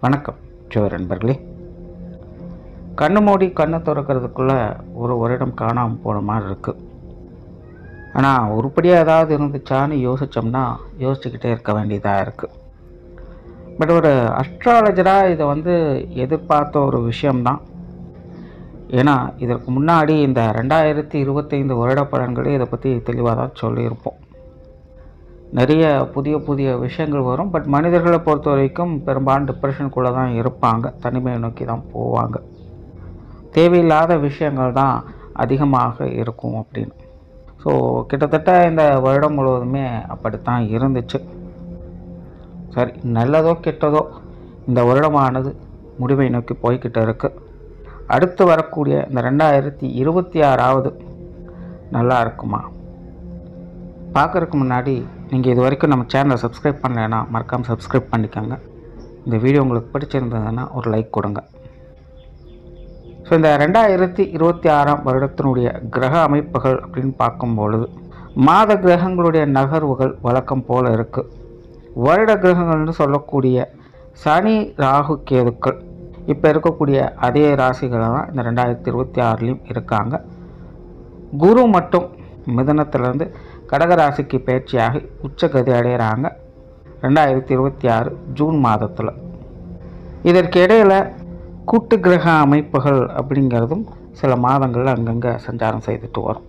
வணக்கம் ஜோர் நண்பர்களே. கண்ணு மூடி கண்ணை திறக்கிறதுக்குள்ளே ஒரு வருடம் காணாமல் போன மாதிரி இருக்குது. ஆனால் உருப்படியாக ஏதாவது இருந்துச்சான்னு யோசித்தோம்னா யோசிச்சுக்கிட்டே இருக்க வேண்டியதாக இருக்குது. பட் ஒரு அஸ்ட்ராலஜராக இதை எதிர்பார்த்த ஒரு விஷயம்தான். ஏன்னா இதற்கு முன்னாடி இந்த 2025 வருட பலன்களே இதை பற்றி தெளிவாக தான் சொல்லியிருப்போம். நிறைய புதிய புதிய விஷயங்கள் வரும். பட் மனிதர்களை பொறுத்த வரைக்கும் பெரும்பாலும் டிப்ரெஷனுக்குள்ளே தான் இருப்பாங்க, தனிமையை நோக்கி தான் போவாங்க, தேவையில்லாத விஷயங்கள் தான் அதிகமாக இருக்கும் அப்படின்னு. ஸோ கிட்டத்தட்ட இந்த வருடம் முழுவதுமே அப்படித்தான் இருந்துச்சு. சரி, நல்லதோ கெட்டதோ இந்த வருடமானது முடிவை நோக்கி போய்கிட்டு இருக்குது. அடுத்து வரக்கூடிய இந்த 2026 நல்லா இருக்குமா? பார்க்குறதுக்கு முன்னாடி நீங்கள் இது வரைக்கும் நம்ம சேனலை சப்ஸ்கிரைப் பண்ணலைன்னா மறக்காமல் சப்ஸ்கிரைப் பண்ணிக்கோங்க. இந்த வீடியோ உங்களுக்கு பிடிச்சிருந்ததுன்னா ஒரு லைக் கொடுங்க. ஸோ இந்த 2026 வருடத்தினுடைய கிரக அமைப்புகள் அப்படின்னு பார்க்கும்பொழுது மாத கிரகங்களுடைய நகர்வுகள் வழக்கம் போல் இருக்குது. வருட கிரகங்கள்னு சொல்லக்கூடிய சனி, ராகு, கேதுக்கள் இப்போ இருக்கக்கூடிய அதே ராசிகளை தான் இந்த 2026லையும் இருக்காங்க. குரு மட்டும் மிதுனத்திலேருந்து கடகராசிக்கு பயிற்சியாகி உச்சகதி அடைகிறாங்க 2026 ஜூன் மாதத்தில். இதற்கு இடையில் கூட்டு கிரக அமைப்புகள் அப்படிங்கிறதும் சில மாதங்களில் அங்கங்கே சஞ்சாரம் செய்துட்டு வரும்.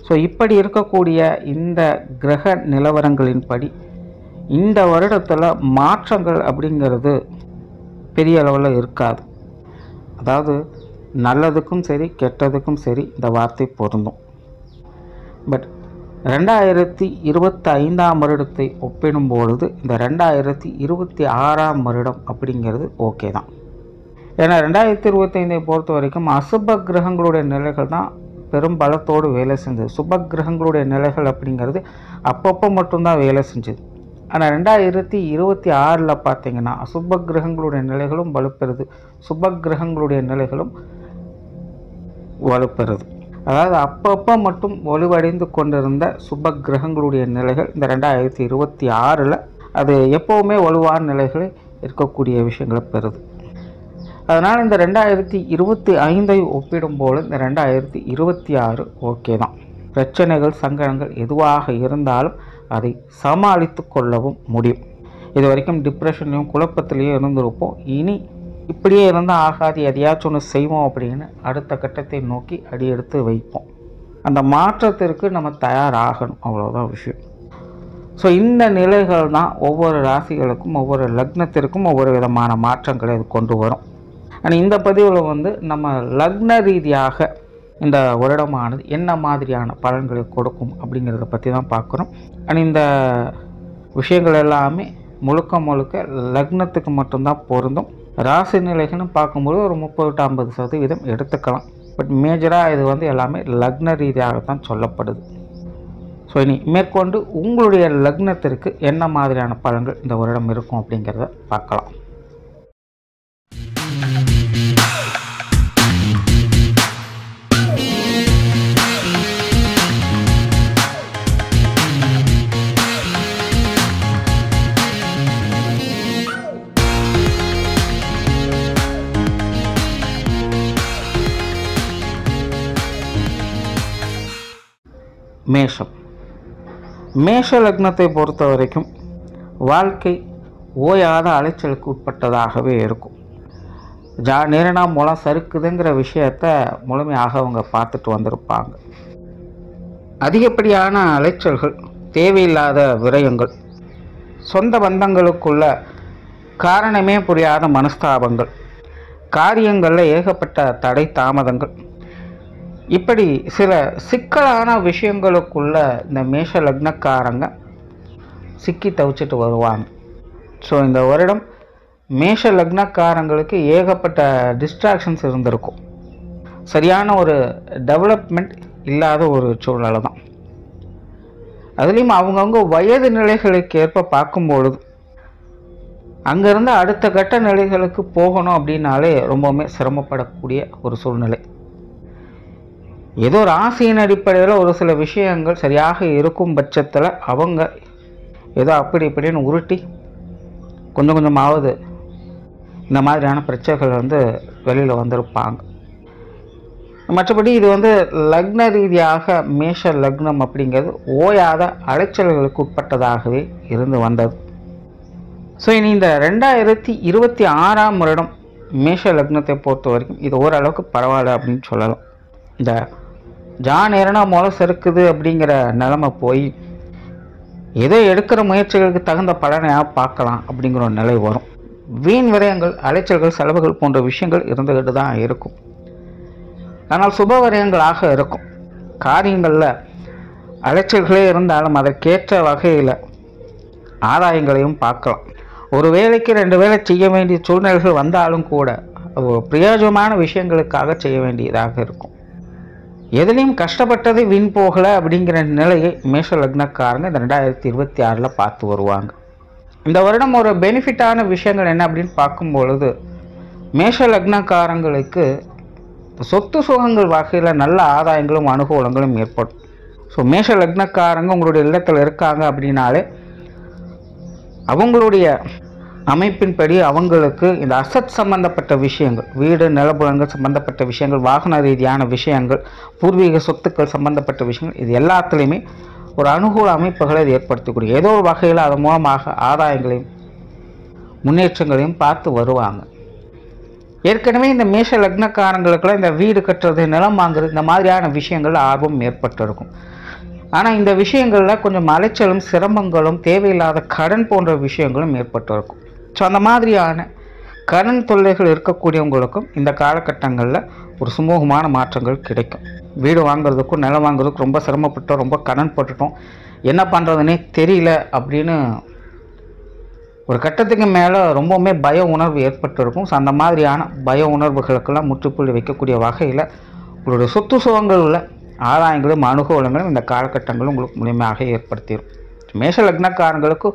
ஸோ இப்படி இருக்கக்கூடிய இந்த கிரக நிலவரங்களின்படி இந்த வருடத்தில் மாற்றங்கள் அப்படிங்கிறது பெரிய அளவில் இருக்காது. அதாவது நல்லதுக்கும் சரி கெட்டதுக்கும் சரி இந்த வார்த்தை பொருந்தும். பட் 2025 வருடத்தை ஒப்பிடும்பொழுது இந்த 2026 வருடம் அப்படிங்கிறது ஓகே தான். ஏன்னா 2025 பொறுத்த வரைக்கும் அசுப கிரகங்களுடைய நிலைகள் தான் பெரும் பலத்தோடு வேலை செஞ்சது. சுப கிரகங்களுடைய நிலைகள் அப்படிங்கிறது அப்பப்போ மட்டும்தான் வேலை செஞ்சது. ஆனால் 2026 பார்த்தீங்கன்னா அசுப கிரகங்களுடைய நிலைகளும் வலுப்பெறுது, சுப கிரகங்களுடைய நிலைகளும் வலுப்பெறுது. அதாவது அப்பப்போ மட்டும் வலுவடைந்து கொண்டிருந்த சுப கிரகங்களுடைய நிலைகள் இந்த 2026 அது எப்போவுமே வலுவான நிலைகளில் இருக்கக்கூடிய விஷயங்களை பெறுது. அதனால் இந்த 2025 ஒப்பிடும்போது இந்த 2026 ஓகே தான். பிரச்சனைகள், சங்கடங்கள் எதுவாக இருந்தாலும் அதை சமாளித்து கொள்ளவும் முடியும். இது வரைக்கும் டிப்ரெஷன்லையும் குழப்பத்திலையும் இருந்திருப்போம். இனி இப்படியே இருந்தால் ஆகாது, எதையாச்சும் ஒன்று செய்வோம் அப்படின்னு அடுத்த கட்டத்தை நோக்கி அடியெடுத்து வைப்போம். அந்த மாற்றத்திற்கு நம்ம தயாராகணும், அவ்வளோதான் விஷயம். ஸோ இந்த நிலைகள் தான் ஒவ்வொரு ராசிகளுக்கும் ஒவ்வொரு லக்னத்திற்கும் ஒவ்வொரு விதமான மாற்றங்களை அது கொண்டு வரும். ஆனால் இந்த பதிவில் நம்ம லக்ன ரீதியாக இந்த வருடமானது என்ன மாதிரியான பலன்களை கொடுக்கும் அப்படிங்கிறத பற்றி தான் பார்க்குறோம். ஆனால் இந்த விஷயங்கள் எல்லாமே முழுக்க லக்னத்துக்கு மட்டும்தான் பொருந்தும். ராசி நிலைகள்னு பார்க்கும்போது ஒரு 30-50% எடுத்துக்கலாம். பட் மேஜராக இது எல்லாமே லக்ன ரீதியாகத்தான் சொல்லப்படுது. ஸோ இனி மேற்கொண்டு உங்களுடைய லக்னத்திற்கு என்ன மாதிரியான பலன்கள் இந்த வருடம் இருக்கும் அப்படிங்கிறத பார்க்கலாம். மேஷ லக்னத்தை பொறுத்த வரைக்கும் வாழ்க்கை ஓயாத அலைச்சலுக்கு உட்பட்டதாகவே இருக்கும். நேரனா மூலம் சறுக்குதுங்கிற விஷயத்தை முழுமையாக அவங்க பார்த்துட்டு வந்திருப்பாங்க. அதிகப்படியான அலைச்சல்கள், தேவையில்லாத விரயங்கள், சொந்த பந்தங்களுக்குள்ள காரணமே புரியாத மனஸ்தாபங்கள், காரியங்களில் ஏகப்பட்ட தடை தாமதங்கள், இப்படி சில சிக்கலான விஷயங்களுக்குள்ள இந்த மேஷ லக்னக்காரங்க சிக்கி தவிச்சிட்டு வருவாங்க. ஸோ இந்த வருடம் மேஷ லக்னக்காரங்களுக்கு ஏகப்பட்ட டிஸ்ட்ராக்ஷன்ஸ் இருந்திருக்கும். சரியான ஒரு டெவலப்மெண்ட் இல்லாத ஒரு சூழ்நிலை தான். அதுலேயும் அவங்கவுங்க வயது நிலைகளுக்கு ஏற்ப பார்க்கும்பொழுது அங்கேருந்து அடுத்த கட்ட நிலைகளுக்கு போகணும் அப்படின்னாலே ரொம்பவுமே சிரமப்படக்கூடிய ஒரு சூழ்நிலை. ஏதோ ராசியின் அடிப்படையில் ஒரு சில விஷயங்கள் சரியாக இருக்கும் பட்சத்தில் அவங்க ஏதோ அப்படி இப்படின்னு உருட்டி கொஞ்சம் கொஞ்சமாவது இந்த மாதிரியான பிரச்சனைகள் வந்து வெளியில் வந்திருப்பாங்க. மற்றபடி இது வந்து லக்ன ரீதியாக மேஷ லக்னம் அப்படிங்கிறது ஓயாத அலைச்சல்களுக்கு உட்பட்டதாகவே இருந்து வந்தது. ஸோ இனி இந்த 2026ஆம் வருடம் மேஷ லக்னத்தை பொறுத்த வரைக்கும் இது ஓரளவுக்கு பரவாயில்ல அப்படின்னு சொல்லலாம். இந்த நேரனா முளை செருக்குது அப்படிங்கிற நிலைமை போய் ஏதோ எடுக்கிற முயற்சிகளுக்கு தகுந்த பலனையாக பார்க்கலாம் அப்படிங்கிற ஒரு நிலை வரும். வீண் விரயங்கள், அலைச்சல்கள், செலவுகள் போன்ற விஷயங்கள் இருந்துக்கிட்டு தான் இருக்கும். ஆனால் சுப விரயங்களாக இருக்கும். காரியங்களில் அலைச்சல்களே இருந்தாலும் அதற்கேற்ற வகையில் ஆதாயங்களையும் பார்க்கலாம். ஒரு வேலைக்கு 2 வேலை செய்ய வேண்டிய சூழ்நிலைகள் வந்தாலும் கூட ஒரு பிரயோஜனமான விஷயங்களுக்காக செய்ய வேண்டியதாக இருக்கும். எதுலேயும் கஷ்டப்பட்டது வீண் போகலை அப்படிங்கிற நிலையை மேஷ லக்னக்காரங்க இந்த 2026 பார்த்து வருவாங்க. இந்த வருடம் ஒரு பெனிஃபிட்டான விஷயங்கள் என்ன அப்படின்னு பார்க்கும்பொழுது மேஷ லக்னக்காரங்களுக்கு சொத்து சுகங்கள் வகையில் நல்ல ஆதாயங்களும் அனுகூலங்களும் ஏற்படும். ஸோ மேஷ லக்னக்காரங்க உங்களுடைய இல்லத்தில் இருக்காங்க அப்படின்னாலே அவங்களுடைய அமைப்பின்படி அவங்களுக்கு இந்த அசட் சம்பந்தப்பட்ட விஷயங்கள், வீடு நிலபுலங்கள் சம்பந்தப்பட்ட விஷயங்கள், வாகன ரீதியான விஷயங்கள், பூர்வீக சொத்துக்கள் சம்பந்தப்பட்ட விஷயங்கள், இது எல்லாத்துலேயுமே ஒரு அனுகூல அமைப்புகளை இது ஏற்படுத்தக்கூடிய ஏதோ ஒரு வகையில் அதன் மூலமாக ஆதாயங்களையும் முன்னேற்றங்களையும் பார்த்து வருவாங்க. ஏற்கனவே இந்த மேஷ லக்னக்காரங்களுக்கெல்லாம் இந்த வீடு கட்டுறது, நிலம் வாங்குறது, இந்த மாதிரியான விஷயங்கள் ஆர்வம் ஏற்பட்டிருக்கும். ஆனால் இந்த விஷயங்களில் கொஞ்சம் அலைச்சலும் சிரமங்களும் தேவையில்லாத கடன் போன்ற விஷயங்களும் ஏற்பட்டிருக்கும். ஸோ அந்த மாதிரியான கடன் தொல்லைகள் இருக்கக்கூடியவங்களுக்கும் இந்த காலகட்டங்களில் ஒரு சுமூகமான மாற்றங்கள் கிடைக்கும். வீடு வாங்குறதுக்கும் நிலம் வாங்குறதுக்கும் ரொம்ப சிரமப்பட்டோம், ரொம்ப கடன் போட்டுட்டோம், என்ன பண்ணுறதுனே தெரியல அப்படின்னு ஒரு கட்டத்துக்கு மேலே ரொம்பவுமே பய உணர்வு ஏற்பட்டிருக்கும். ஸோ அந்த மாதிரியான பய உணர்வுகளுக்கெல்லாம் முற்றுப்புள்ளி வைக்கக்கூடிய வகையில் உங்களுடைய சொத்து சுகங்களில் ஆதாயங்களும் அனுகூலங்களும் இந்த காலகட்டங்களும் உங்களுக்கு முழுமையாக ஏற்படுத்திடும். மேஷ லக்னக்காரங்களுக்கு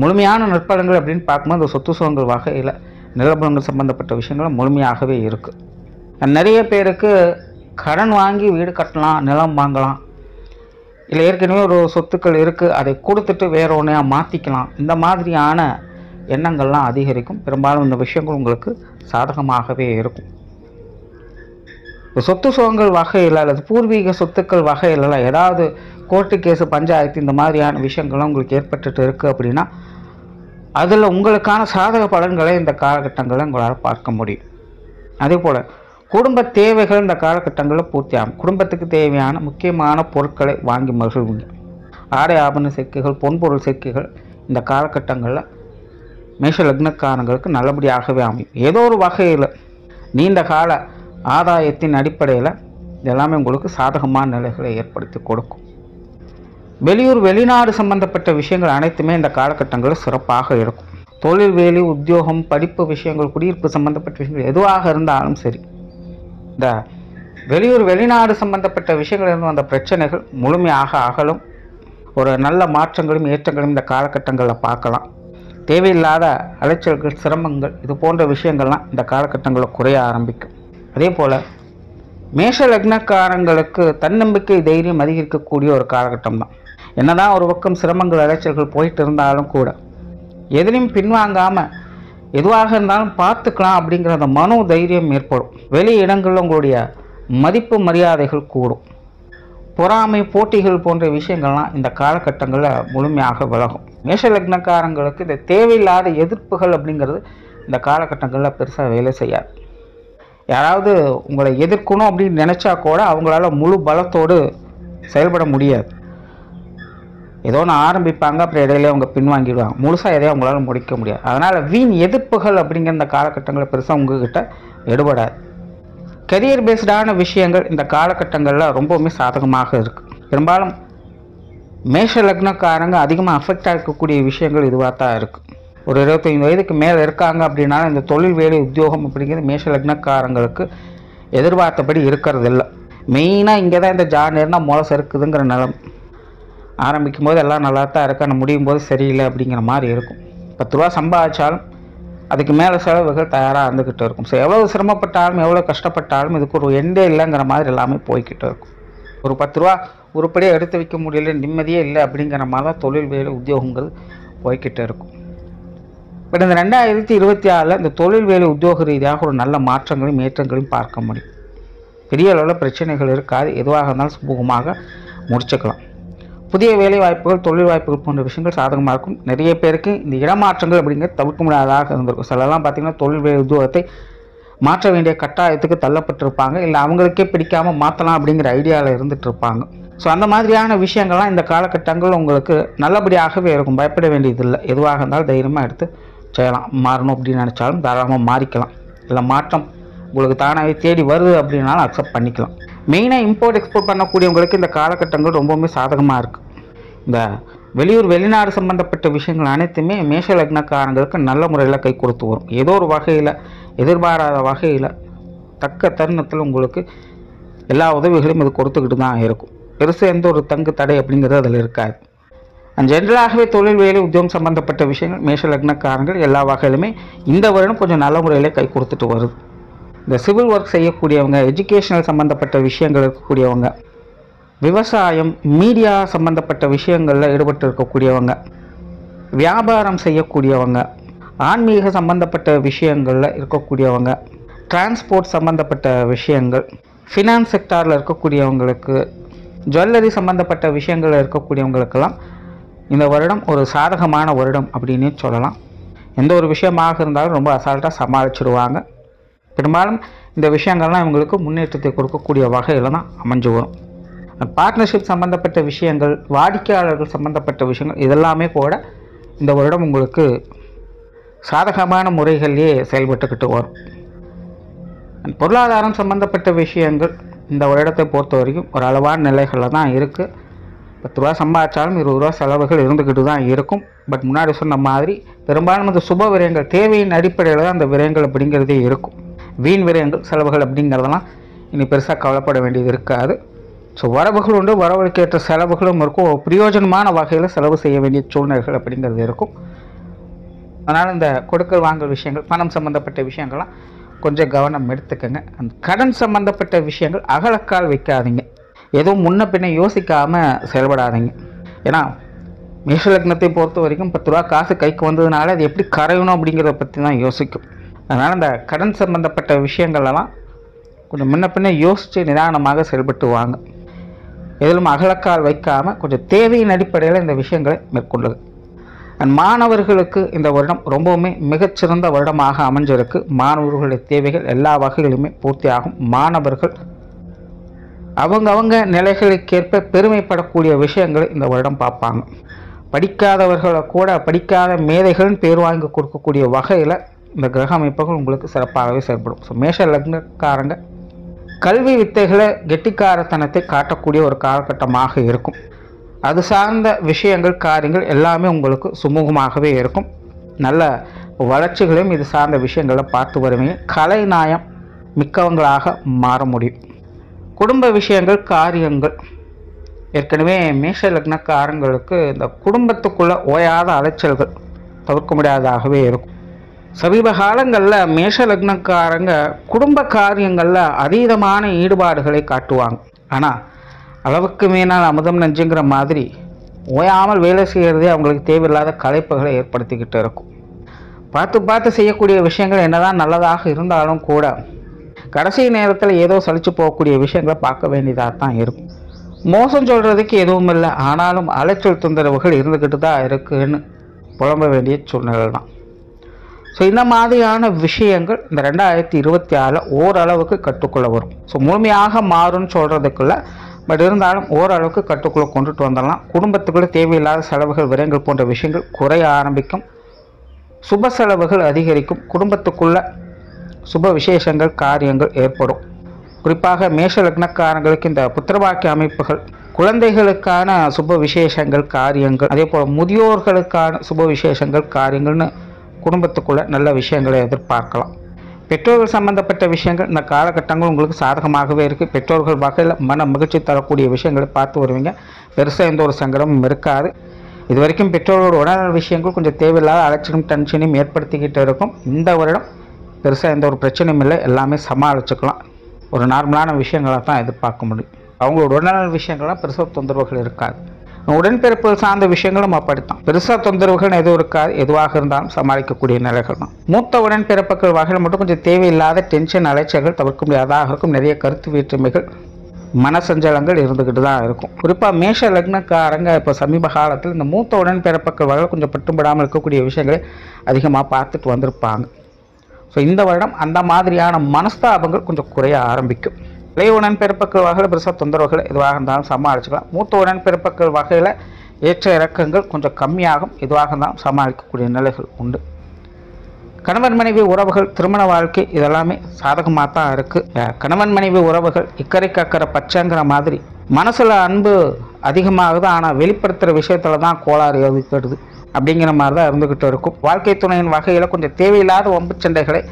முழுமையான நற்பலன்கள் அப்படின்னு பார்க்கும்போது இந்த சொத்து சுகங்கள் வகையில் நிலபலங்கள் சம்பந்தப்பட்ட விஷயங்களும் முழுமையாகவே இருக்குது. நிறைய பேருக்கு கடன் வாங்கி வீடு கட்டலாம், நிலம் வாங்கலாம், இல்லை ஏற்கனவே ஒரு சொத்துக்கள் இருக்குது அதை கொடுத்துட்டு வேற ஒன்றையாக மாற்றிக்கலாம், இந்த மாதிரியான எண்ணங்கள்லாம் அதிகரிக்கும். பெரும்பாலும் இந்த விஷயங்கள் உங்களுக்கு சாதகமாகவே இருக்கும். சொத்து சுகங்கள் வகையில் அல்லது பூர்வீக சொத்துக்கள் வகையிலலாம் ஏதாவது கோர்ட்டு கேஸு, பஞ்சாயத்து, இந்த மாதிரியான விஷயங்கள்லாம் உங்களுக்கு ஏற்பட்டுட்டு இருக்குது அப்படின்னா அதில் உங்களுக்கான சாதக பலன்களை இந்த காலகட்டங்களில் உங்களால் பார்க்க முடியும். அதே போல் குடும்ப தேவைகள் இந்த காலகட்டங்களில் பூர்த்தி ஆகும். குடும்பத்துக்கு தேவையான முக்கியமான பொருட்களை வாங்கி மகிழ்வுங்க. ஆடை ஆபரண சேர்க்கைகள், பொன்பொருள் சேர்க்கைகள் இந்த காலகட்டங்களில் மேஷ லக்னக்காரங்களுக்கு நல்லபடியாகவே அமையும். ஏதோ ஒரு வகையில் நீண்ட கால ஆதாயத்தின் அடிப்படையில் இதெல்லாமே உங்களுக்கு சாதகமான நிலைகளை ஏற்படுத்தி கொடுக்கும். வெளியூர் வெளிநாடு சம்பந்தப்பட்ட விஷயங்கள் அனைத்துமே இந்த காலகட்டங்களில் சிறப்பாக இருக்கும். தொழில், வேலை, உத்தியோகம், படிப்பு விஷயங்கள், குடியிருப்பு சம்பந்தப்பட்ட விஷயங்கள் எதுவாக இருந்தாலும் சரி, இந்த வெளியூர் வெளிநாடு சம்பந்தப்பட்ட விஷயங்கள் இருந்து வந்த பிரச்சனைகள் முழுமையாக அகலும். ஒரு நல்ல மாற்றங்களும் ஏற்றங்களும் இந்த காலகட்டங்களில் பார்க்கலாம். தேவையில்லாத அலைச்சல்கள், சிரமங்கள், இது போன்ற விஷயங்கள்லாம் இந்த காலகட்டங்களில் குறைய ஆரம்பிக்கும். அதே போல் மேஷ லக்னக்காரங்களுக்கு தன்னம்பிக்கை, தைரியம் அதிகரிக்கக்கூடிய ஒரு காலகட்டம் தான். என்னதான் ஒரு பக்கம் சிரமங்கள், அலைச்சல்கள் போயிட்டு இருந்தாலும் கூட எதிலையும் பின்வாங்காமல் எதுவாக இருந்தாலும் பார்த்துக்கலாம் அப்படிங்கிற அந்த மனோ தைரியம் ஏற்படும். வெளி இடங்களில் உங்களுடைய மதிப்பு மரியாதைகள் கூடும். பொறாமை, போட்டிகள் போன்ற விஷயங்கள்லாம் இந்த காலகட்டங்களில் முழுமையாக விலகும். மேஷ லக்னக்காரங்களுக்கு இந்த தேவையில்லாத எதிர்ப்புகள் அப்படிங்கிறது இந்த காலகட்டங்களில் பெருசாக வேலை செய்யாது. யாராவது உங்களை எதிர்க்கணும் அப்படின்னு நினச்சா கூட அவங்களால முழு பலத்தோடு செயல்பட முடியாது. ஏதோ ஒன்று ஆரம்பிப்பாங்க, அப்புறம் இடையிலே அவங்க பின்வாங்கிடுவாங்க. முழுசாக எதையும் அவங்களால முடிக்க முடியாது. அதனால் வீண் எதிர்ப்புகள் அப்படிங்கிற இந்த காலகட்டங்களில் பெருசாக உங்ககிட்ட எடுபடாது. கரியர் பேஸ்டான விஷயங்கள் இந்த காலகட்டங்களில் ரொம்பவுமே சாதகமாக இருக்குது. பெரும்பாலும் மேஷ லக்னக்காரங்க அதிகமாக அஃபெக்ட் ஆகக்கூடிய விஷயங்கள் இதுவாக தான் இருக்குது. ஒரு 25 வயதுக்கு மேலே இருக்காங்க அப்படின்னாலும் இந்த தொழில், வேலை, உத்தியோகம் அப்படிங்கிறது மேஷ லக்னக்காரங்களுக்கு எதிர்பார்த்தபடி இருக்கிறது இல்லை. மெயினாக இங்கே தான் இந்த நேரம்னா முளை செருக்குதுங்கிற நிலம். ஆரம்பிக்கும் போது எல்லாம் நல்லா தான் இருக்கு, ஆனால் முடியும் போது சரியில்லை அப்படிங்கிற மாதிரி இருக்கும். 10 ரூபா சம்பாதிச்சாலும் அதுக்கு மேலே செலவுகள் தயாராக இருந்துக்கிட்டு இருக்கும். ஸோ எவ்வளோ சிரமப்பட்டாலும் எவ்வளோ கஷ்டப்பட்டாலும் இதுக்கு ஒரு எண்டே இல்லைங்கிற மாதிரி எல்லாமே போய்கிட்டு இருக்கும். ஒரு 10 ரூபா உருப்படியாக எடுத்து வைக்க முடியல, நிம்மதியே இல்லை அப்படிங்கிற மாதிரி தான் தொழில், வேலை, உத்தியோகங்கள் போய்கிட்டு இருக்கும். பட் இந்த 2026 இந்த தொழில் வேலை உத்தியோக ரீதியாக ஒரு நல்ல மாற்றங்களையும் ஏற்றங்களையும் பார்க்க முடியும். பெரிய அளவில் பிரச்சனைகள் இருக்காது. எதுவாக இருந்தாலும் சுமூகமாக முடிச்சுக்கலாம். புதிய வேலை வாய்ப்புகள், தொழில் வாய்ப்புகள் போன்ற விஷயங்கள் சாதகமாக இருக்கும். நிறைய பேருக்கு இந்த இடமாற்றங்கள் அப்படிங்கிறது தவிர்க்க முடியாததாக இருந்திருக்கும். சிலலாம் பார்த்திங்கன்னா தொழில் வேலை உத்தியோகத்தை மாற்ற வேண்டிய கட்டாயத்துக்கு தள்ளப்பட்டிருப்பாங்க. இல்லை அவங்களுக்கே பிடிக்காமல் மாற்றலாம் அப்படிங்கிற ஐடியாவில் இருந்துகிட்டு இருப்பாங்க. ஸோ அந்த மாதிரியான விஷயங்கள்லாம் இந்த காலகட்டங்கள் உங்களுக்கு நல்லபடியாகவே இருக்கும். பயப்பட வேண்டியதில்லை. எதுவாக இருந்தாலும் தைரியமாக எடுத்து செய்யலாம். மாறணும் அப்படின்னு நினச்சாலும் தாராளமாக மாறிக்கலாம். இல்லை மாற்றம் உங்களுக்கு தானாகவே தேடி வருது அப்படின்னாலும் அக்செப்ட் பண்ணிக்கலாம். மெயினாக இம்போர்ட் எக்ஸ்போர்ட் பண்ணக்கூடியவங்களுக்கு இந்த காலகட்டங்கள் ரொம்பவுமே சாதகமாக இருக்குது. இந்த வெளியூர் வெளிநாடு சம்பந்தப்பட்ட விஷயங்கள் அனைத்துமே மேஷ லக்னக்காரங்களுக்கு நல்ல முறையில் கை கொடுத்து வரும். ஏதோ ஒரு வகையில், எதிர்பாராத வகையில், தக்க தருணத்தில் உங்களுக்கு எல்லா உதவிகளையும் இது கொடுத்துக்கிட்டு தான் இருக்கும். பெருசாக எந்த ஒரு தங்கு தடை அப்படிங்கிறது அதில் இருக்காது. அண்ட் ஜென்ரலாகவே தொழில் வேலை உத்தியோகம் சம்பந்தப்பட்ட விஷயங்கள் மேஷ லக்னக்காரங்கள் எல்லா வகையிலுமே இந்த வருடம் கொஞ்சம் நல்ல முறையில் கை கொடுத்துட்டு வருது. இந்த சிவில் ஒர்க் செய்யக்கூடியவங்க, எஜுகேஷனல் சம்மந்தப்பட்ட விஷயங்கள் இருக்கக்கூடியவங்க, விவசாயம், மீடியா சம்மந்தப்பட்ட விஷயங்களில் ஈடுபட்டு இருக்கக்கூடியவங்க, வியாபாரம் செய்யக்கூடியவங்க, ஆன்மீக சம்மந்தப்பட்ட விஷயங்களில் இருக்கக்கூடியவங்க, டிரான்ஸ்போர்ட் சம்மந்தப்பட்ட விஷயங்கள், ஃபினான்ஸ் செக்டாரில் இருக்கக்கூடியவங்களுக்கு, ஜுவல்லரி சம்மந்தப்பட்ட விஷயங்களில் இருக்கக்கூடியவங்களுக்கெல்லாம் இந்த வருடம் ஒரு சாதகமான வருடம் அப்படின்னே சொல்லலாம். எந்த ஒரு விஷயமாக இருந்தாலும் ரொம்ப அசால்ட்டாக சமாளிச்சிடுவாங்க. பெரும்பாலும் இந்த விஷயங்கள்லாம் இவங்களுக்கு முன்னேற்றத்தை கொடுக்கக்கூடிய வகையில் தான் அமைஞ்சு வரும். பார்ட்னர்ஷிப் சம்மந்தப்பட்ட விஷயங்கள், வாடிக்கையாளர்கள் சம்மந்தப்பட்ட விஷயங்கள் இதெல்லாமே கூட இந்த வருடம் உங்களுக்கு சாதகமான முறைகளிலே செயல்பட்டுக்கிட்டு வரும். பொருளாதாரம் சம்மந்தப்பட்ட விஷயங்கள் இந்த வருடத்தை பொறுத்த வரைக்கும் ஒரு அளவான நிலைகளில் தான் இருக்குது. 10 ரூபா சம்பாதிச்சாலும் 20 ரூபா செலவுகள் இருந்துக்கிட்டு தான் இருக்கும். பட் முன்னாடி சொன்ன மாதிரி பெரும்பாலும் அந்த சுப விரயங்கள், தேவையின் அடிப்படையில் தான் அந்த விரயங்கள் அப்படிங்கிறதே இருக்கும். வீண் விரயங்கள், செலவுகள் அப்படிங்கிறதெல்லாம் இனி பெருசாக கவலைப்பட வேண்டியது இருக்காது. ஸோ வரவுகள் உண்டு, வரவுகளுக்கேற்ற செலவுகளும் இருக்கும். பிரயோஜனமான வகையில் செலவு செய்ய வேண்டிய சூழ்நிலைகள் அப்படிங்கிறது இருக்கும். அதனால் இந்த கொடுக்கல் வாங்கல் விஷயங்கள், பணம் சம்மந்தப்பட்ட விஷயங்கள்லாம் கொஞ்சம் கவனம் எடுத்துக்கங்க. அந்த கடன் சம்மந்தப்பட்ட விஷயங்கள் அகலக்கால் வைக்காதீங்க. எதுவும் முன்ன பின்ன யோசிக்காமல் செயல்படாதீங்க. ஏன்னா மேஷ லக்னத்தை பொறுத்த வரைக்கும் 10 ரூபா காசு கைக்கு வந்ததுனால அது எப்படி கரையணும் அப்படிங்கிறத பற்றி தான் யோசிக்கும். அதனால் அந்த கடன் சம்மந்தப்பட்ட விஷயங்கள்லாம் கொஞ்சம் முன்ன பின்ன யோசித்து நிதானமாக செயல்பட்டு வாங்க. எதிலும் அகலக்கால் வைக்காமல் கொஞ்சம் தேவையின் அடிப்படையில் இந்த விஷயங்களை மேற்கொள்ளுது. மாணவர்களுக்கு இந்த வருடம் ரொம்பவுமே மிகச்சிறந்த வருடமாக அமைஞ்சிருக்கு. மாணவர்களுடைய தேவைகள் எல்லா வகைகளுமே பூர்த்தியாகும். மாணவர்கள் அவங்க நிலைகளுக்கேற்ப பெருமைப்படக்கூடிய விஷயங்களை இந்த வருடம் பார்ப்பாங்க. படிக்காதவர்களை கூட படிக்காத மேதைகளின் பேர் வாங்கி கொடுக்கக்கூடிய வகையில் இந்த கிரக அமைப்புகள் உங்களுக்கு சிறப்பாகவே செயல்படும். ஸோ மேஷ லக்னக்காரங்க கல்வி வித்தைகளை கெட்டிக்காரத்தனத்தை காட்டக்கூடிய ஒரு காலகட்டமாக இருக்கும். அது சார்ந்த விஷயங்கள், காரியங்கள் எல்லாமே உங்களுக்கு சுமூகமாகவே இருக்கும். நல்ல வளர்ச்சிகளையும் இது சார்ந்த விஷயங்களை பார்த்து வருவீங்க. கலை நாயம் மிக்கவங்களாக மாற முடியும். குடும்ப விஷயங்கள், காரியங்கள், ஏற்கனவே மேஷ லக்னக்காரங்களுக்கு இந்த குடும்பத்துக்குள்ளே ஓயாத அலைச்சல்கள் தவிர்க்க முடியாததாகவே இருக்கும். சமீப காலங்களில் மேஷ லக்னக்காரங்க குடும்ப காரியங்களில் அதீதமான ஈடுபாடுகளை காட்டுவாங்க. ஆனால் அளவுக்கு மீனால் அமுதம் நஞ்சுங்கிற மாதிரி ஓயாமல் வேலை செய்கிறதே அவங்களுக்கு தேவையில்லாத களைப்புகளை ஏற்படுத்திக்கிட்டு இருக்கும். பார்த்து செய்யக்கூடிய விஷயங்கள் என்னதான் நல்லதாக இருந்தாலும் கூட கடைசி நேரத்தில் ஏதோ சலிச்சு போகக்கூடிய விஷயங்களை பார்க்க வேண்டியதாக தான் இருக்கும். மோசம் சொல்கிறதுக்கு எதுவும் இல்லை, ஆனாலும் அலைச்சல் தொந்தரவுகள் இருந்துக்கிட்டு தான் இருக்குன்னு புலம்ப வேண்டிய சூழ்நிலை தான். ஸோ இந்த மாதிரியான விஷயங்கள் இந்த 2026 ஓரளவுக்கு கட்டுக்குள்ளே வரும். ஸோ முழுமையாக மாறும்னு சொல்கிறதுக்குள்ள பட் இருந்தாலும் ஓரளவுக்கு கட்டுக்குள்ளே கொண்டுட்டு வந்துடலாம். குடும்பத்துக்குள்ளே தேவையில்லாத செலவுகள், விரயங்கள் போன்ற விஷயங்கள் குறைய ஆரம்பிக்கும். சுப செலவுகள் அதிகரிக்கும். குடும்பத்துக்குள்ள சுப விசேஷங்கள், காரியங்கள் ஏற்படும். குறிப்பாக மேஷ லக்னக்காரங்களுக்கு இந்த புத்திரவாக்கிய அமைப்புகள், குழந்தைகளுக்கான சுப விசேஷங்கள், காரியங்கள், அதே போல் முதியோர்களுக்கான சுப விசேஷங்கள், காரியங்கள்னு குடும்பத்துக்குள்ள நல்ல விஷயங்களை எதிர்பார்க்கலாம். பெற்றோர்கள் சம்பந்தப்பட்ட விஷயங்கள் இந்த காலகட்டங்கள் உங்களுக்கு சாதகமாகவே இருக்குது. பெற்றோர்கள் வகையில் மன மகிழ்ச்சி தரக்கூடிய விஷயங்களை பார்த்து வருவீங்க. பெருசாக எந்த ஒரு சங்கடமும் இருக்காது. இது வரைக்கும் பெற்றோர்களோட உடல்நல விஷயங்கள் கொஞ்சம் தேவையில்லாத அலட்சியம், டென்ஷனையும் ஏற்படுத்திக்கிட்டு இருக்கும். இந்த வருடம் பெருசாக எந்த ஒரு பிரச்சனையும் இல்லை, எல்லாமே சமாளிச்சுக்கலாம். ஒரு நார்மலான விஷயங்களை தான் எதிர்பார்க்க முடியும். அவங்களோட உடல்நல விஷயங்கள்லாம் பெருசாக தொந்தரவுகள் இருக்காது. உடன்பிறப்புகள் சார்ந்த விஷயங்களும் அப்படித்தான். பெருசாக தொந்தரவுகள் எதுவும் இருக்காது, எதுவாக இருந்தாலும் சமாளிக்கக்கூடிய நிலைகள் தான். மூத்த உடன்பிறப்புகள் வகையில் மட்டும் கொஞ்சம் தேவையில்லாத டென்ஷன் அலைச்சல்கள் தவிர்க்க முடியாதாக இருக்கும். நிறைய கருத்து வேற்றுமைகள் மனசஞ்சலங்கள் இருந்துக்கிட்டு தான் இருக்கும். குறிப்பாக மேஷ லக்னக்காரங்க இப்போ சமீப காலத்தில் இந்த மூத்த உடன்பிறப்புகள் வகையில் கொஞ்சம் பட்டுப்படாமல் இருக்கக்கூடிய விஷயங்களை அதிகமாக பார்த்துட்டு வந்திருப்பாங்க. ஸோ இந்த வருடம் அந்த மாதிரியான மனஸ்தாபங்கள் கொஞ்சம் குறைய ஆரம்பிக்கும். இளைய உடன்பிறப்புகள் வகையில் பெருசாக தொந்தரவுகள் எதுவாக இருந்தாலும் சமாளிச்சுக்கலாம். மூத்த உடன்பிறப்புகள் வகையில் ஏற்ற இறக்கங்கள் கொஞ்சம் கம்மியாகும், எதுவாக இருந்தாலும் சமாளிக்கக்கூடிய நிலைகள் உண்டு. கணவன் மனைவி உறவுகள், திருமண வாழ்க்கை இதெல்லாமே சாதகமாக தான் இருக்குது. கணவன் மனைவி உறவுகள் இக்கரைக்கு அக்கறை பச்சைங்கிற மாதிரி மனசில் அன்பு அதிகமாகுது, ஆனால் வெளிப்படுத்துகிற விஷயத்தில் தான் கோளாறு ஏற்படுது அப்படிங்கிற மாதிரி தான் இருந்துக்கிட்டு இருக்கும். வாழ்க்கை துணையின் வகையில் கொஞ்சம் தேவையில்லாத வம்பு சண்டைகளை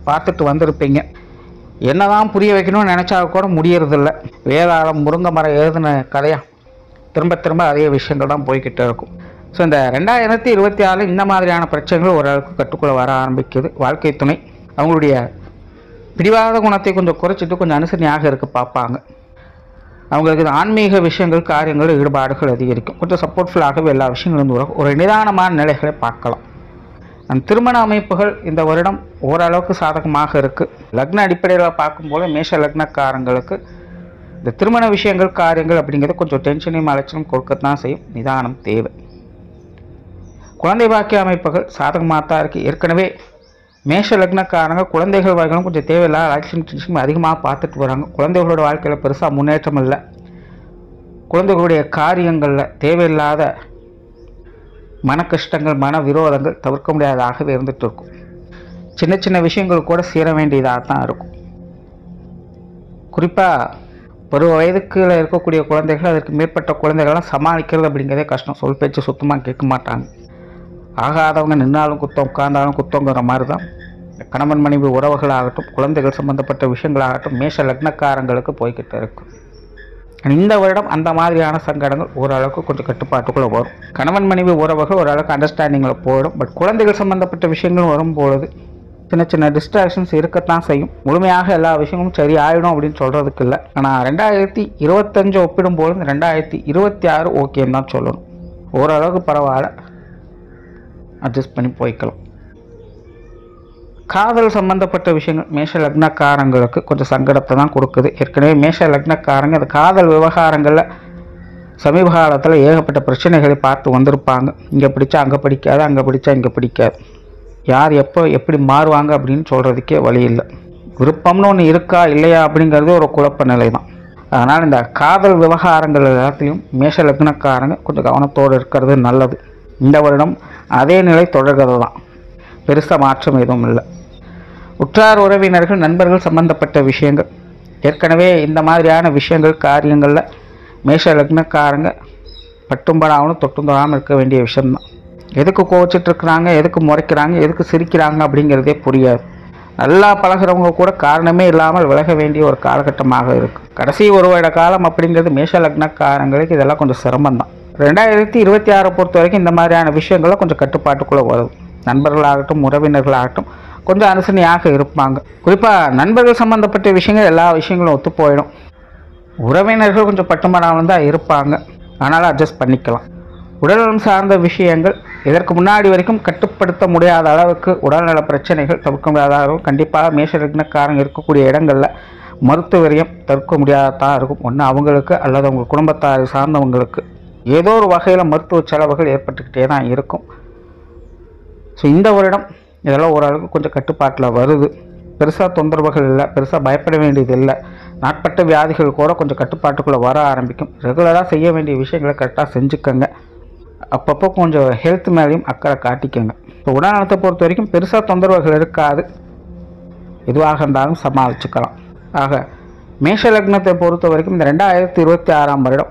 பார்த்துட்டு வந்திருப்பீங்க. என்னதான் புரிய வைக்கணும்னு நினச்சா கூட முடியறதில்ல. வேதாளம் முருங்கை மரம் எழுதின கதையாக திரும்ப திரும்ப அதே விஷயங்கள் தான் போய்கிட்டு இருக்கும். ஸோ இந்த 2024 இந்த மாதிரியான பிரச்சனைகள் ஓரளவுக்கு கட்டுக்குள்ளே வர ஆரம்பிக்குது. வாழ்க்கை துணை அவங்களுடைய பிடிவாத குணத்தை கொஞ்சம் குறைச்சிட்டு கொஞ்சம் அனுசரணையாக இருக்க பார்ப்பாங்க. அவங்களுக்கு இந்த ஆன்மீக விஷயங்கள், காரியங்கள், ஈடுபாடுகள் அதிகரிக்கும். கொஞ்சம் சப்போர்ட்ஃபுல்லாகவே எல்லா விஷயங்களும் ஒரு நிதானமான நிலைகளை பார்க்கலாம். அந்த திருமண அமைப்புகள் இந்த வருடம் ஓரளவுக்கு சாதகமாக இருக்குது. லக்ன அடிப்படையில் பார்க்கும்போது மேஷ லக்னக்காரங்களுக்கு இந்த திருமண விஷயங்கள், காரியங்கள் அப்படிங்கிறது கொஞ்சம் டென்ஷனையும் அலைச்சலும் கொடுக்கத்தான் செய்யும். நிதானம் தேவை. குழந்தை பாக்கிய அமைப்புகள் சாதகமாக தான் இருக்குது. ஏற்கனவே மேஷ லக்னக்காரங்க குழந்தைகள் வகைகளும் கொஞ்சம் தேவையில்லாத அலைச்சலும் டென்ஷனும் அதிகமாக பார்த்துட்டு வராங்க. குழந்தைகளோட வாழ்க்கையில் பெருசாக முன்னேற்றம் இல்லை. குழந்தைகளுடைய காரியங்களில் தேவையில்லாத மன கஷ்டங்கள், மன விரோதங்கள் தவிர்க்க முடியாததாகவே இருந்துகிட்டு இருக்கும். சின்ன சின்ன விஷயங்கள் கூட சேர வேண்டியதாக தான் இருக்கும். குறிப்பாக பருவ வயதுக்கு இருக்கக்கூடிய குழந்தைகள், அதற்கு மேற்பட்ட குழந்தைகள்லாம் சமாளிக்கிறது அப்படிங்கிறதே கஷ்டம். சொல் பேச்சு சுத்தமாக கேட்க மாட்டாங்க. ஆகாதவங்க நின்னாலும் குத்தம், உட்கார்ந்தாலும் குத்தங்கிற மாதிரி தான் கணவன் மனைவி உறவுகளாகட்டும், குழந்தைகள் சம்பந்தப்பட்ட விஷயங்களாகட்டும் மேஷ லக்னக்காரங்களுக்கு போய்கிட்டு இருக்கும். இந்த வருடம் அந்த மாதிரியான சங்கடங்கள் ஓரளவுக்கு கொஞ்சம் கட்டுப்பாட்டுக்குள்ளே வரும். கணவன் மனைவி உறவுகள் ஓரளவுக்கு அண்டர்ஸ்டாண்டிங்கில் போயிடும். பட் குழந்தைகள் சம்பந்தப்பட்ட விஷயங்கள் வரும்பொழுது சின்ன சின்ன டிஸ்ட்ராக்ஷன்ஸ் இருக்கத்தான் செய்யும். முழுமையாக எல்லா விஷயங்களும் சரி ஆகிடும் அப்படின்னு சொல்கிறதுக்கு இல்லை. ஆனால் 2025 ஒப்பிடும்போது 2026 ஓகேன்னு தான் சொல்லணும். ஓரளவுக்கு பரவாயில்ல, அட்ஜஸ்ட் பண்ணி போய்க்கலாம். காதல் சம்பந்தப்பட்ட விஷயங்கள் மேஷ லக்னக்காரங்களுக்கு கொஞ்சம் சங்கடத்தை தான் கொடுக்குது. ஏற்கனவே மேஷ லக்னக்காரங்க அந்த காதல் விவகாரங்களில் சமீப காலத்தில் ஏகப்பட்ட பிரச்சனைகளை பார்த்து வந்திருப்பாங்க. இங்கே பிடிச்சா அங்கே பிடிக்காது, அங்கே பிடிச்சா இங்கே பிடிக்காது. யார் எப்போ எப்படி மாறுவாங்க அப்படின்னு சொல்கிறதுக்கே வழி இல்லை. விருப்பம்னு ஒன்று இருக்கா இல்லையா அப்படிங்கிறது ஒரு குழப்ப நிலை தான். அதனால் இந்த காதல் விவகாரங்கள் எல்லாத்துலேயும் மேஷ லக்னக்காரங்க கொஞ்சம் கவனத்தோடு இருக்கிறது நல்லது. இந்த வருடம் அதே நிலை தொடர்கிறது தான், பெருசாக மாற்றம் எதுவும் இல்லை. உற்றார் உறவினர்கள், நண்பர்கள் சம்பந்தப்பட்ட விஷயங்கள், ஏற்கனவே இந்த மாதிரியான விஷயங்கள், காரியங்களில் மேஷ லக்னக்காரங்க பட்டும்படாமலும் தொட்டும் தொடாமல் இருக்க வேண்டிய விஷயம்தான். எதுக்கு கோவச்சிட்ருக்குறாங்க, எதுக்கு முறைக்கிறாங்க, எதுக்கு சிரிக்கிறாங்க அப்படிங்கிறதே புரியாது. நல்லா பழகிறவங்க கூட காரணமே இல்லாமல் விலக வேண்டிய ஒரு காலகட்டமாக இருக்குது. கடைசி ஒரு வருட காலம் அப்படிங்கிறது மேஷ லக்னக்காரங்களுக்கு இதெல்லாம் கொஞ்சம் சிரமம்தான். 2026 பொறுத்த வரைக்கும் இந்த மாதிரியான விஷயங்கள்லாம் கொஞ்சம் கட்டுப்பாட்டுக்குள்ளே வரும். நண்பர்களாகட்டும், உறவினர்களாகட்டும் கொஞ்சம் அனுசரணையாக இருப்பாங்க. குறிப்பாக நண்பர்கள் சம்மந்தப்பட்ட விஷயங்கள் எல்லா விஷயங்களும் ஒத்து போயிடும். உறவினர்கள் கொஞ்சம் பட்டுமடாமல் தான் இருப்பாங்க, ஆனாலும் அட்ஜஸ்ட் பண்ணிக்கலாம். உடல்நலம் சார்ந்த விஷயங்கள் இதற்கு முன்னாடி வரைக்கும் கட்டுப்படுத்த முடியாத அளவுக்கு உடல்நல பிரச்சனைகள் தவிர்க்க முடியாத அளவு கண்டிப்பாக மேஷ லக்னக்காரங்க இருக்கக்கூடிய இடங்களில் மருத்துவரியம் தவிர்க்க முடியாததான் இருக்கும். ஒன்று அவங்களுக்கு அல்லது அவங்க குடும்பத்தாரை சார்ந்தவங்களுக்கு ஏதோ ஒரு வகையில் மருத்துவ செலவுகள் ஏற்பட்டுக்கிட்டே தான் இருக்கும். ஸோ இந்த வருடம் இதெல்லாம் ஓரளவுக்கு கொஞ்சம் கட்டுப்பாட்டில் வருது. பெருசாக தொந்தரவுகள் இல்லை, பெருசாக பயப்பட வேண்டியது இல்லை. நாட்பட்ட வியாதிகள் கூட கொஞ்சம் கட்டுப்பாட்டுக்குள்ளே வர ஆரம்பிக்கும். ரெகுலராக செய்ய வேண்டிய விஷயங்களை கரெக்டாக செஞ்சுக்கோங்க. அப்பப்போ கொஞ்சம் ஹெல்த் மேலேயும் அக்கறை காட்டிக்கோங்க. இப்போ உடல்நலத்தை பொறுத்த வரைக்கும் பெருசாக தொந்தரவுகள் இருக்காது, எதுவாக இருந்தாலும் சமாளிச்சுக்கலாம். ஆக மேஷ லக்னத்தை பொறுத்த வரைக்கும் இந்த 2026 வருடம்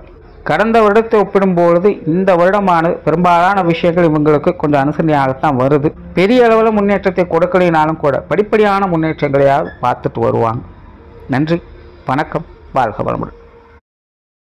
கடந்த வருடத்தை ஒப்பிடும்பொழுது இந்த வருடமானது பெரும்பாலான விஷயங்கள் இவங்களுக்கு கொஞ்சம் அனுசரணையாகத்தான் வருது. பெரிய அளவில் முன்னேற்றத்தை கொடுக்கலினாலும் கூட படிப்படியான முன்னேற்றங்களையாவது பார்த்துட்டு வருவாங்க. நன்றி, வணக்கம், வாழ்க வளமுடன்.